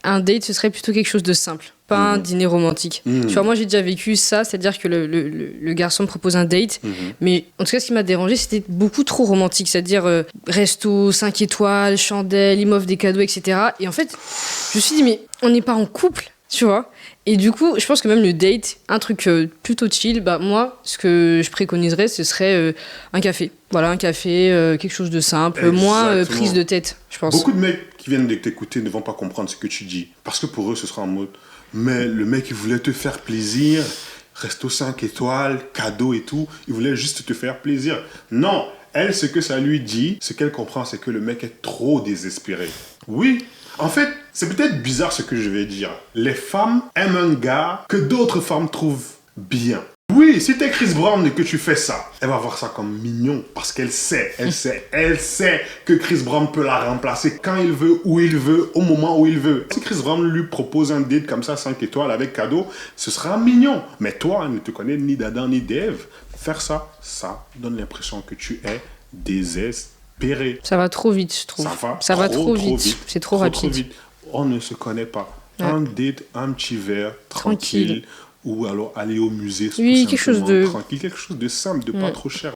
Un date, ce serait plutôt quelque chose de simple, pas un dîner romantique. Tu vois, moi, j'ai déjà vécu ça, c'est-à-dire que le garçon me propose un date, mais en tout cas, ce qui m'a dérangé, c'était beaucoup trop romantique, c'est-à-dire resto, 5 étoiles, chandelle, il m'offre des cadeaux, etc. Et en fait, je me suis dit, mais on n'est pas en couple, tu vois. Et du coup, je pense que même le date, un truc plutôt chill, bah moi, ce que je préconiserais, ce serait un café. Voilà, un café, quelque chose de simple, moins prise de tête, je pense. Beaucoup de mecs qui viennent de t'écouter ne vont pas comprendre ce que tu dis. Parce que pour eux, ce sera en mode, mais le mec, il voulait te faire plaisir, resto 5 étoiles, cadeau et tout, il voulait juste te faire plaisir. Non, elle, ce que ça lui dit, ce qu'elle comprend, c'est que le mec est trop désespéré. Oui, en fait, c'est peut-être bizarre ce que je vais dire. Les femmes aiment un gars que d'autres femmes trouvent bien. Oui, si t'es Chris Brown et que tu fais ça, elle va voir ça comme mignon parce qu'elle sait que Chris Brown peut la remplacer quand il veut, où il veut, au moment où il veut. Si Chris Brown lui propose un date comme ça, 5 étoiles avec cadeau, ce sera mignon. Mais toi, ne te connais ni d'Adam ni d'Ève. Faire ça, ça donne l'impression que tu es désespéré. Ça va trop vite, je trouve. Ça va trop vite. C'est trop rapide. Trop vite. On ne se connaît pas. Ouais. Un date, un petit verre, tranquille. Ou alors aller au musée. Oui, quelque chose de... tranquille, quelque chose de simple, de pas trop cher.